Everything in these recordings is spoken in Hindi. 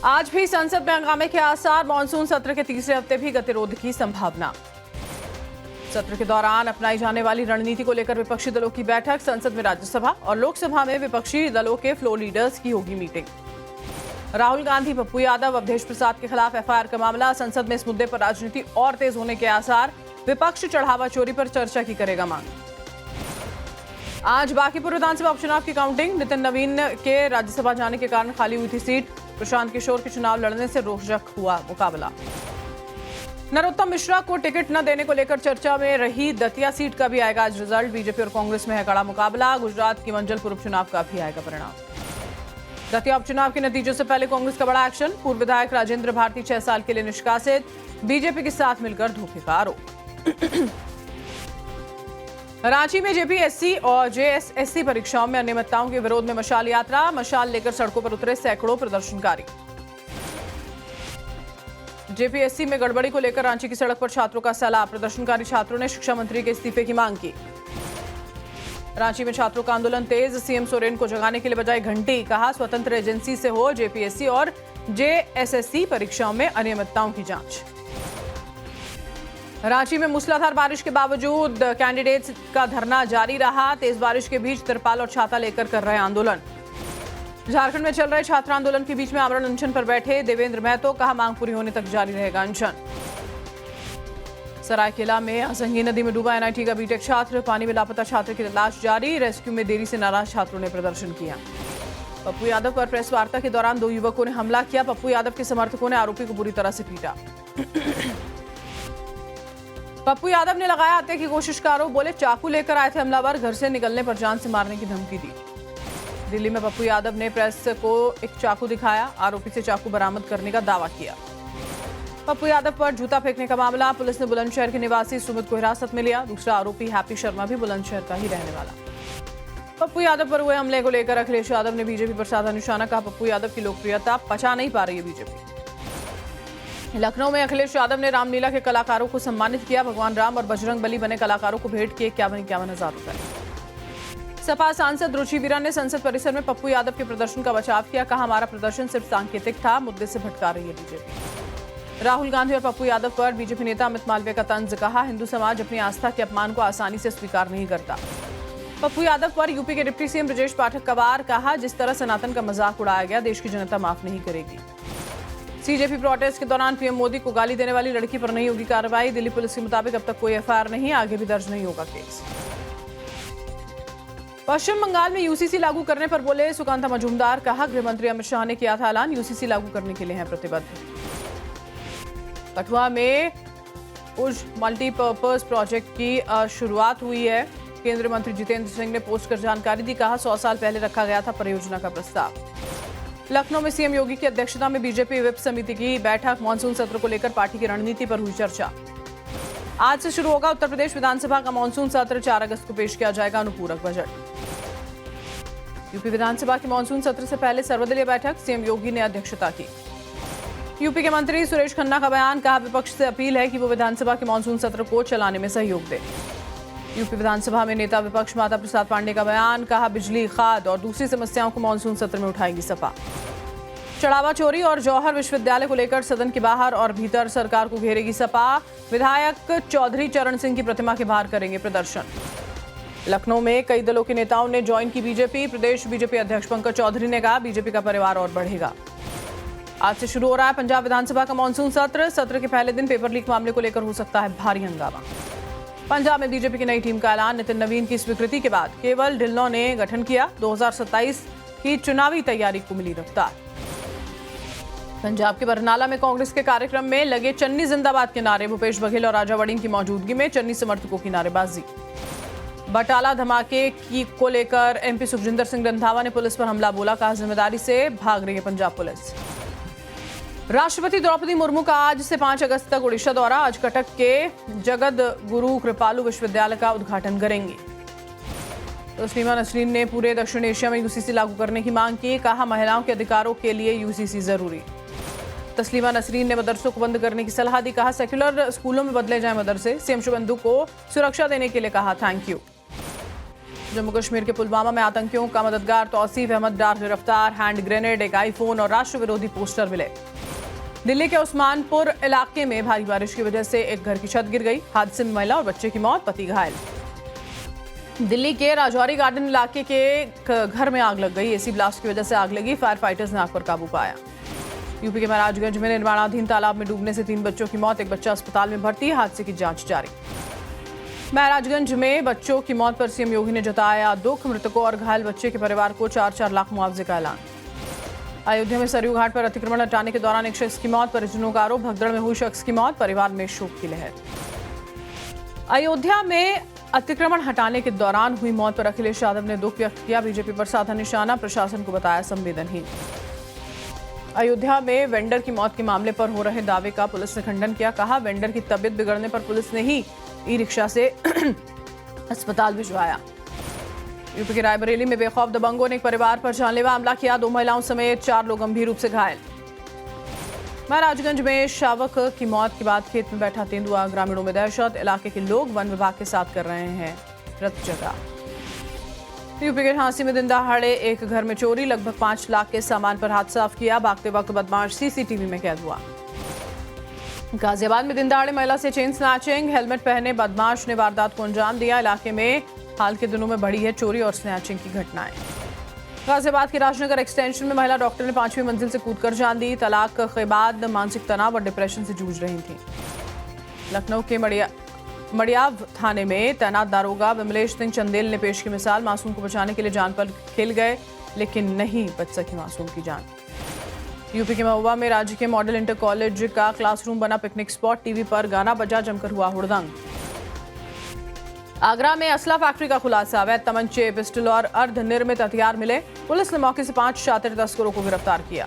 आज भी संसद में हंगामे के आसार, मॉनसून सत्र के तीसरे हफ्ते भी गतिरोध की संभावना। सत्र के दौरान अपनाई जाने वाली रणनीति को लेकर विपक्षी दलों की बैठक। संसद में राज्यसभा और लोकसभा में विपक्षी दलों के फ्लोर लीडर्स की होगी मीटिंग। राहुल गांधी, पप्पू यादव, अवधेश प्रसाद के खिलाफ एफआईआर का मामला। संसद में इस मुद्दे पर राजनीति और तेज होने के आसार। विपक्ष चढ़ावा चोरी पर चर्चा की करेगा मांग। आज बांकीपुर विधानसभा उपचुनाव की काउंटिंग। नितिन नवीन के राज्यसभा जाने के कारण खाली हुई थी सीट। प्रशांत किशोर के चुनाव लड़ने से रोचक हुआ मुकाबला। नरोत्तम मिश्रा को टिकट न देने को लेकर चर्चा में रही दतिया सीट का भी आएगा आज रिजल्ट। बीजेपी और कांग्रेस में है कड़ा मुकाबला। गुजरात की मंजलपुर उपचुनाव का भी आएगा परिणाम। दतिया उपचुनाव के नतीजों से पहले कांग्रेस का बड़ा एक्शन। पूर्व विधायक राजेंद्र भारती 6 साल के लिए निष्कासित। बीजेपी के साथ मिलकर धोखे का आरोप। रांची में जेपीएससी और जेएसएससी परीक्षाओं में अनियमितताओं के विरोध में मशाल यात्रा। मशाल लेकर सड़कों पर उतरे सैकड़ों प्रदर्शनकारी। जेपीएससी में गड़बड़ी को लेकर रांची की सड़क पर छात्रों का सैलाब। प्रदर्शनकारी छात्रों ने शिक्षा मंत्री के इस्तीफे की मांग की। रांची में छात्रों का आंदोलन तेज। सीएम सोरेन को जगाने के लिए बजाई घंटी। कहा, स्वतंत्र एजेंसी से हो जेपीएससी और जेएसएससी परीक्षाओं में अनियमितताओं की जांच। रांची में मूसलाधार बारिश के बावजूद कैंडिडेट्स का धरना जारी रहा। तेज बारिश के बीच तिरपाल और छाता लेकर कर रहे आंदोलन। झारखंड में चल रहे छात्र आंदोलन के बीच में आमरण अनशन पर बैठे देवेंद्र महतो। कहा, मांग पूरी होने तक जारी रहेगा अनशन। सरायकेला में आजंगी नदी में डूबा एनआईटी का बीटेक छात्र। पानी में लापता छात्र की तलाश जारी। रेस्क्यू में देरी से नाराज छात्रों ने प्रदर्शन किया। पप्पू यादव पर प्रेस वार्ता के दौरान 2 युवकों ने हमला किया। पप्पू यादव के समर्थकों ने आरोपी को बुरी तरह से पीटा। पप्पू यादव ने लगाया हत्या की कोशिश का आरोप। बोले, चाकू लेकर आए थे हमलावर। घर से निकलने पर जान से मारने की धमकी दी। दिल्ली में पप्पू यादव ने प्रेस को एक चाकू दिखाया। आरोपी से चाकू बरामद करने का दावा किया। पप्पू यादव पर जूता फेंकने का मामला। पुलिस ने बुलंदशहर के निवासी सुमित को हिरासत में लिया। दूसरा आरोपी हैप्पी शर्मा भी बुलंदशहर का ही रहने वाला। पप्पू यादव पर हुए हमले को लेकर अखिलेश यादव ने बीजेपी पर साधा निशाना। कहा, पप्पू यादव की लोकप्रियता पचा नहीं पा रही है बीजेपी। लखनऊ में अखिलेश यादव ने रामलीला के कलाकारों को सम्मानित किया। भगवान राम और बजरंग बली बने कलाकारों को भेंट किए 51,000 रुपए। सपा सांसद रुचि वीरा ने संसद परिसर में पप्पू यादव के प्रदर्शन का बचाव किया। कहा, हमारा प्रदर्शन सिर्फ सांकेतिक था, मुद्दे से भटका रही है बीजेपी। राहुल गांधी और पप्पू यादव पर बीजेपी नेता अमित मालवीय का तंज। कहा, हिंदू समाज अपनी आस्था के अपमान को आसानी से स्वीकार नहीं करता। पप्पू यादव पर यूपी के डिप्टी सीएम ब्रजेश पाठक का वार। कहा, जिस तरह सनातन का मजाक उड़ाया गया, देश की जनता माफ नहीं करेगी। सीजेपी प्रोटेस्ट के दौरान पीएम मोदी को गाली देने वाली लड़की पर नहीं होगी कार्रवाई। दिल्ली पुलिस के मुताबिक अब तक कोई एफआईआर नहीं, आगे भी दर्ज नहीं होगा केस। पश्चिम बंगाल में यूसीसी लागू करने पर बोले सुकांता मजूमदार। कहा, गृह मंत्री अमित शाह ने किया था ऐलान, यूसीसी लागू करने के लिए हैं प्रतिबद्ध। कठुआ में उज मल्टीपर्पज प्रोजेक्ट की शुरुआत हुई है। केंद्रीय मंत्री जितेंद्र सिंह ने पोस्ट कर जानकारी दी। कहा, 100 साल पहले रखा गया था परियोजना का प्रस्ताव। लखनऊ में सीएम योगी की अध्यक्षता में बीजेपी विप समिति की बैठक। मानसून सत्र को लेकर पार्टी की रणनीति पर हुई चर्चा। आज से शुरू होगा उत्तर प्रदेश विधानसभा का मानसून सत्र। 4 अगस्त को पेश किया जाएगा अनुपूरक बजट। यूपी विधानसभा के मानसून सत्र से पहले सर्वदलीय बैठक। सीएम योगी ने अध्यक्षता की। यूपी के मंत्री सुरेश खन्ना का बयान। कहा, विपक्ष से अपील है कि वो विधानसभा के मानसून सत्र को चलाने में सहयोग दे। यूपी विधानसभा में नेता विपक्ष माता प्रसाद पांडे का बयान। कहा, बिजली, खाद और दूसरी समस्याओं को मानसून सत्र में उठाएगी सपा। चढ़ावा चोरी और जौहर विश्वविद्यालय को लेकर सदन के बाहर और भीतर सरकार को घेरेगी सपा। विधायक चौधरी चरण सिंह की प्रतिमा के बाहर करेंगे प्रदर्शन। लखनऊ में कई दलों के नेताओं ने ज्वाइन की बीजेपी। प्रदेश बीजेपी अध्यक्ष पंकज चौधरी ने कहा, बीजेपी का परिवार और बढ़ेगा। आज से शुरू हो रहा है पंजाब विधानसभा का मानसून सत्र। सत्र के पहले दिन पेपर लीक मामले को लेकर हो सकता है भारी हंगामा। पंजाब में बीजेपी की नई टीम का ऐलान। नितिन नवीन की स्वीकृति के बाद केवल ढिल्लों ने गठन किया। 2027 की चुनावी तैयारी को मिली रफ्तार। पंजाब के बरनाला में कांग्रेस के कार्यक्रम में लगे चन्नी जिंदाबाद के नारे। भूपेश बघेल और राजा वड़िंग की मौजूदगी में चन्नी समर्थकों की नारेबाजी। बटाला धमाके को लेकर एमपी सुखजिंदर सिंह रंधावा ने पुलिस पर हमला बोला। कहा, जिम्मेदारी से भाग रही है पंजाब पुलिस। राष्ट्रपति द्रौपदी मुर्मू का आज से 5 अगस्त तक उड़ीसा दौरा। आज कटक के जगद गुरु कृपालु विश्वविद्यालय का उद्घाटन करेंगी। तस्लीमा नसरीन ने पूरे दक्षिण एशिया में यूसीसी लागू करने की मांग की। कहा, महिलाओं के अधिकारों के लिए यूसीसी जरूरी। तस्लीमा नसरीन ने मदरसों को बंद करने की सलाह दी। कहा, सेक्युलर स्कूलों में बदले जाएं मदरसे। सीएम शुभेंदु को सुरक्षा देने के लिए कहा थैंक यू। जम्मू कश्मीर के पुलवामा में आतंकियों का मददगार तौसीफ अहमद डार गिरफ्तार। हैंड ग्रेनेड, एक आईफोन और राष्ट्र विरोधी पोस्टर मिले। दिल्ली के उस्मानपुर इलाके में भारी बारिश की वजह से एक घर की छत गिर गई। हादसे में महिला और बच्चे की मौत, पति घायल। दिल्ली के राजौरी गार्डन इलाके के घर में आग लग गई। एसी ब्लास्ट की वजह से आग लगी। फायर फाइटर्स ने आग पर काबू पाया। यूपी के महाराजगंज में निर्माणाधीन तालाब में डूबने से 3 बच्चों की मौत, एक बच्चा अस्पताल में भर्ती। हादसे की जांच जारी। महाराजगंज में बच्चों की मौत पर सीएम योगी ने जताया दुख। मृतकों और घायल बच्चे के परिवार को 4-4 लाख मुआवजे का ऐलान। अयोध्या में सरयू घाट पर अतिक्रमण हटाने के दौरान एक शख्स की मौत, परिजनों का आरोप। भगदड़ में हुई शख्स की मौत, परिवार में शोक की लहर। अयोध्या में अतिक्रमण हटाने के दौरान हुई मौत पर अखिलेश यादव ने दुख व्यक्त किया। बीजेपी पर साधा निशाना, प्रशासन को बताया संवेदनहीन। अयोध्या में वेंडर की मौत के मामले पर हो रहे दावे का पुलिस ने खंडन किया। कहा, वेंडर की तबीयत बिगड़ने पर पुलिस ने ही ई रिक्शा से अस्पताल भिजवाया। यूपी के रायबरेली में बेखौफ दबंगों ने एक परिवार पर जानलेवा हमला किया। 2 महिलाओं समेत 4 लोग गंभीर रूप से घायल। महाराजगंज में शावक की मौत के बाद खेत में बैठा तेंदुआ, ग्रामीणों में दहशत। इलाके के लोग वन विभाग के साथ कर रहे हैं रथ जगह। यूपी के झांसी में दिन दहाड़े एक घर में चोरी, लगभग 5 लाख के सामान पर हाथ साफ किया। भागते वक्त बदमाश सीसीटीवी में कैद हुआ। गाजियाबाद में दिन दहाड़े महिला से चेन स्नैचिंग, हेलमेट पहने बदमाश ने वारदात को अंजाम दिया। इलाके में हाल के दिनों में बढ़ी है चोरी और स्नैचिंग की घटनाएं। गाजियाबाद के राजनगर एक्सटेंशन में महिला डॉक्टर ने 5वीं मंजिल से कूदकर जान दी। तलाक के बाद मानसिक तनाव और डिप्रेशन से जूझ रही थी। लखनऊ के मड़ियाव थाने में तैनात दारोगा विमलेश सिंह चंदेल ने पेश की मिसाल। मासूम को बचाने के लिए जान पर खेल गए, लेकिन नहीं बच सकी मासूम की जान। यूपी के महुआ में राज्य के मॉडल इंटर कॉलेज का क्लासरूम बना पिकनिक स्पॉट। टीवी पर गाना बजा, जमकर हुआ हुड़दंग। आगरा में असला फैक्ट्री का खुलासा, अवैध तमंचे, पिस्टल और अर्धनिर्मित हथियार मिले। पुलिस ने मौके से 5 शातिर तस्करों को गिरफ्तार किया।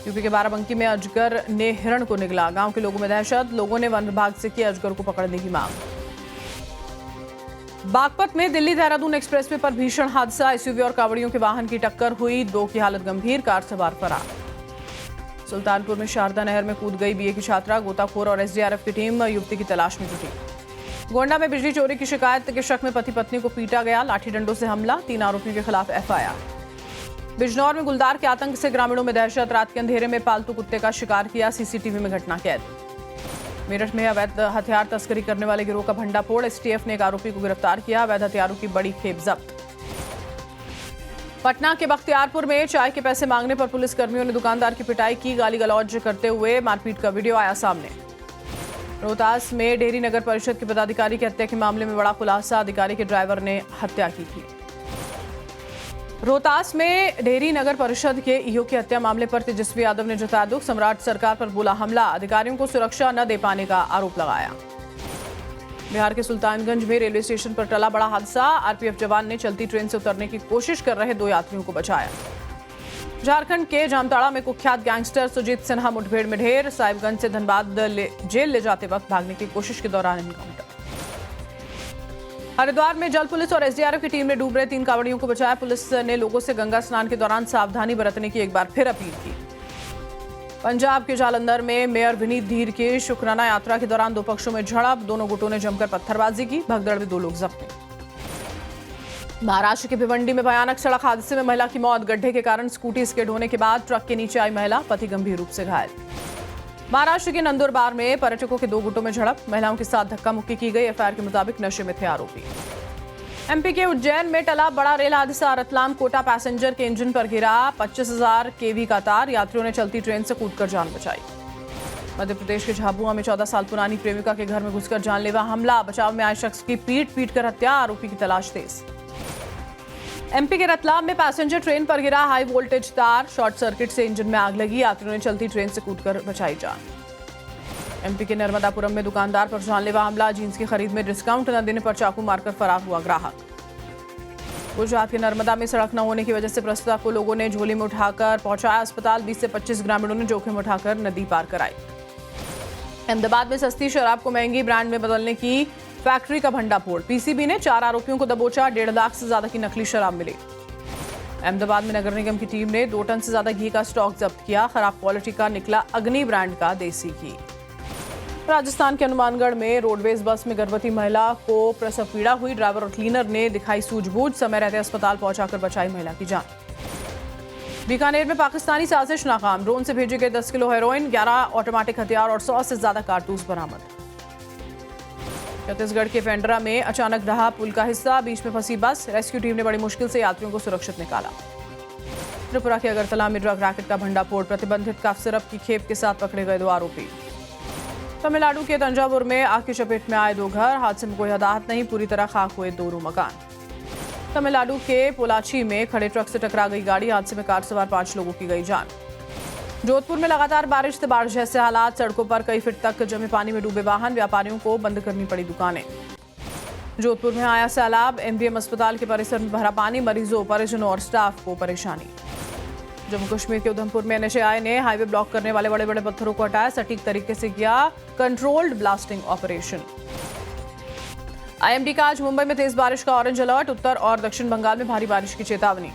यूपी के बाराबंकी में अजगर ने हिरण को निगला, गांव के लोगों में दहशत। लोगों ने वन विभाग से की अजगर को पकड़ने की मांग। बागपत में दिल्ली देहरादून एक्सप्रेसवे पर भीषण हादसा, एसयूवी और कावड़ियों के वाहन की टक्कर हुई। 2 की हालत गंभीर, कार सवार फरार। सुल्तानपुर में शारदा नहर में कूद गई बीए की छात्रा, गोताखोर और एसडीआरएफ की टीम युवती की तलाश में जुटी। गोंडा में बिजली चोरी की शिकायत के शक में पति पत्नी को पीटा गया, लाठी डंडों से हमला। 3 आरोपियों के खिलाफ एफआईआर। बिजनौर में गुलदार के आतंक से ग्रामीणों में दहशत, रात के अंधेरे में पालतू कुत्ते का शिकार किया, सीसीटीवी में घटना कैद। मेरठ में अवैध हथियार तस्करी करने वाले गिरोह का भंडाफोड़, एसटीएफ ने एक आरोपी को गिरफ्तार किया। अवैध हथियारों की बड़ी खेप जब्त। पटना के बख्तियारपुर में चाय के पैसे मांगने पर पुलिस कर्मियों ने दुकानदार की पिटाई की, गाली गलौज करते हुए मारपीट का वीडियो आया सामने। रोहतास में डेहरी नगर परिषद के पदाधिकारी की हत्या के मामले में बड़ा खुलासा, अधिकारी के ड्राइवर ने हत्या की थी। रोहतास में डेहरी नगर परिषद के ईओ की हत्या मामले पर तेजस्वी यादव ने जताया दुख, सम्राट सरकार पर बोला हमला, अधिकारियों को सुरक्षा न दे पाने का आरोप लगाया। बिहार के सुल्तानगंज में रेलवे स्टेशन पर टला बड़ा हादसा, आरपीएफ जवान ने चलती ट्रेन से उतरने की कोशिश कर रहे 2 यात्रियों को बचाया। झारखंड के जामताड़ा में कुख्यात गैंगस्टर सुजीत सिन्हा मुठभेड़ में ढेर, साहिबगंज से धनबाद जेल ले जाते वक्त भागने की कोशिश के दौरान एनकाउंटर। हरिद्वार में जल पुलिस और एसडीआरएफ की टीम ने डूब रहे 3 कांवड़ियों को बचाया। पुलिस ने लोगों से गंगा स्नान के दौरान सावधानी बरतने की एक बार फिर अपील की। पंजाब के जालंधर में मेयर विनीत धीर की शुक्राना यात्रा के दौरान 2 पक्षों में झड़प, दोनों गुटों ने जमकर पत्थरबाजी की, भगदड़ में 2 लोग जख्मी। महाराष्ट्र के भिवंडी में भयानक सड़क हादसे में महिला की मौत, गड्ढे के कारण स्कूटी स्किड होने के बाद ट्रक के नीचे आई महिला, पति गंभीर रूप से घायल। महाराष्ट्र के नंदुरबार में पर्यटकों के 2 गुटों में झड़प, महिलाओं के साथ धक्का मुक्की की गई। एफआईआर के मुताबिक नशे में थे आरोपी। एमपी के उज्जैन में टला बड़ा रेल हादसा, रतलाम कोटा पैसेंजर के इंजन पर गिरा 25,000 केवी का तार, यात्रियों ने चलती ट्रेन से कूदकर जान बचाई। मध्य प्रदेश के झाबुआ में 14 साल पुरानी प्रेमिका के घर में घुसकर जानलेवा हमला, बचाव में आए शख्स की पीट कर हत्या, आरोपी की तलाश तेज। एमपी के रतलाम में पैसेंजर ट्रेन पर गिरा हाई वोल्टेज तार, शॉर्ट सर्किट से इंजन में आग लगी, यात्रियों ने चलती ट्रेन से कूदकर बचाई जान। एमपी के नर्मदापुरम में दुकानदार पर जानलेवा हमला, जींस की खरीद में डिस्काउंट न देने पर चाकू मारकर फरार हुआ ग्राहक। गुजरात के नर्मदा में सड़क न होने की वजह से प्रस्तुता को लोगों ने झोली में उठाकर पहुंचाया अस्पताल, 20 से 25 ग्रामीणों ने जोखिम उठाकर नदी पार कराई। अहमदाबाद में सस्ती शराब को महंगी ब्रांड में बदलने की फैक्ट्री का भंडाफोड़, पीसीबी ने 4 आरोपियों को दबोचा, 1.5 लाख से ज्यादा की नकली शराब मिली। अहमदाबाद में नगर निगम की टीम ने 2 टन से ज्यादा घी का स्टॉक जब्त किया, खराब क्वालिटी का निकला अग्नि ब्रांड का देसी घी। राजस्थान के हनुमानगढ़ में रोडवेज बस में गर्भवती महिला को प्रसव पीड़ा हुई। ड्राइवर और क्लीनर ने दिखाई सूझबूझ, समय रहते अस्पताल पहुंचाकर बचाई महिला की जान। बीकानेर में पाकिस्तानी साजिश नाकाम, ड्रोन से भेजे गए 10 किलो हेरोइन, 11 ऑटोमेटिक हथियार और 100 से ज्यादा कारतूस बरामद। छत्तीसगढ़ के पेंड्रा में अचानक ढहा पुल का हिस्सा, बीच में फंसी बस, रेस्क्यू टीम ने बड़ी मुश्किल से यात्रियों को सुरक्षित निकाला। त्रिपुरा के अगरतला में ड्रग रैकेट का भंडाफोड़, प्रतिबंधित कफ सिरप की खेप के साथ पकड़े गए 2 आरोपी। तमिलनाडु के तंजावुर में आग की चपेट में आए 2 घर, हादसे में कोई हताहत नहीं, पूरी तरह खाक हुए 2 रूम मकान। तमिलनाडु के पोलाची में खड़े ट्रक से टकरा गई गाड़ी, हादसे में कार सवार 5 लोगों की गई जान। जोधपुर में लगातार बारिश से बाढ़ जैसे हालात, सड़कों पर कई फीट तक जमे पानी में डूबे वाहन, व्यापारियों को बंद करनी पड़ी दुकानें। जोधपुर में आया सैलाब, एमडीएम अस्पताल के परिसर में भरा पानी, मरीजों, परिजनों और स्टाफ को परेशानी। जम्मू कश्मीर के उधमपुर में एनएचएआई ने हाईवे ब्लॉक करने वाले बड़े बड़े पत्थरों को हटाया, सटीक तरीके से किया कंट्रोल्ड ब्लास्टिंग ऑपरेशन। आईएमडी का आज मुंबई में तेज बारिश का ऑरेंज अलर्ट, उत्तर और दक्षिण बंगाल में भारी बारिश की चेतावनी।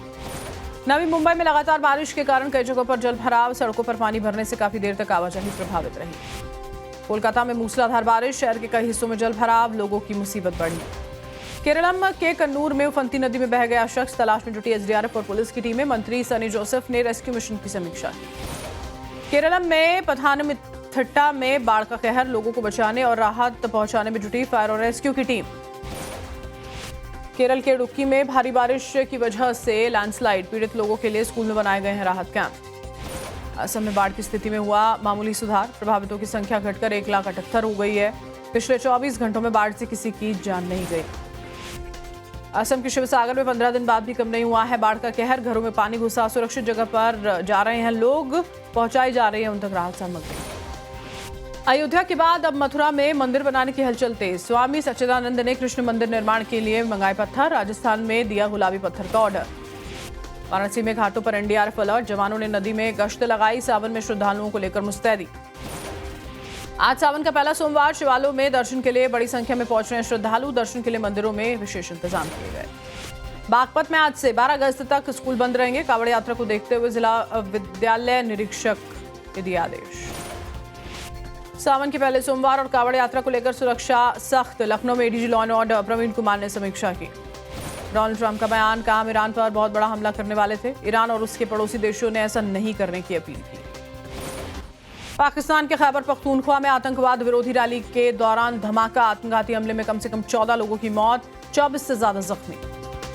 नवी मुंबई में लगातार बारिश के कारण कई जगहों पर जल भराव, सड़कों पर पानी भरने से काफी देर तक आवाजाही प्रभावित रही। कोलकाता में मूसलाधार बारिश, शहर के कई हिस्सों में जल भराव, लोगों की मुसीबत बढ़ी। केरलम के कन्नूर में उफनती नदी में बह गया शख्स, तलाश में जुटी एसडीआरएफ और पुलिस की टीमें, मंत्री सनी जोसेफ ने रेस्क्यू मिशन की समीक्षा की। केरलम में पथानमथिट्टा में बाढ़ का कहर, लोगों को बचाने और राहत पहुंचाने में जुटी फायर और रेस्क्यू की टीम। केरल के इडुक्की में भारी बारिश की वजह से लैंडस्लाइड, पीड़ित लोगों के लिए स्कूल में बनाए गए हैं राहत कैंप। असम में बाढ़ की स्थिति में हुआ मामूली सुधार, प्रभावितों की संख्या घटकर 1,78,000 हो गई है। पिछले 24 घंटों में बाढ़ से किसी की जान नहीं गई। असम के शिवसागर में 15 दिन बाद भी कम नहीं हुआ है बाढ़ का कहर, घरों में पानी घुसा, सुरक्षित जगह पर जा रहे हैं लोग, पहुंचाई जा रही है उन तक राहत सामग्री। अयोध्या के बाद अब मथुरा में मंदिर बनाने की हलचल तेज, स्वामी सच्चिदानंद ने कृष्ण मंदिर निर्माण के लिए मंगाए पत्थर, राजस्थान में दिया गुलाबी पत्थर का ऑर्डर। वाराणसी में घाटों पर एनडीआरएफ अलर्ट, जवानों ने नदी में गश्त लगाई, सावन में श्रद्धालुओं को लेकर मुस्तैदी। आज सावन का पहला सोमवार, शिवालयों में दर्शन के लिए बड़ी संख्या में पहुंच रहे हैं श्रद्धालु, दर्शन के लिए मंदिरों में विशेष इंतजाम किए गए। बागपत में आज से 12 अगस्त तक स्कूल बंद रहेंगे, कांवड़ यात्रा को देखते हुए जिला विद्यालय निरीक्षक ने दिया आदेश। सावन के पहले सोमवार और कांवड़ यात्रा को लेकर सुरक्षा सख्त, लखनऊ में ADG law and order Praveen Kumar ने समीक्षा की। डोनाल्ड ट्रंप का बयान, कहा हम ईरान पर बहुत बड़ा हमला करने वाले थे, ईरान और उसके पड़ोसी देशों ने ऐसा नहीं करने की अपील की। पाकिस्तान के खैबर पख्तूनख्वा में आतंकवाद विरोधी रैली के दौरान धमाका, आत्मघाती हमले में कम से कम 14 लोगों की मौत, 24 से ज्यादा जख्मी।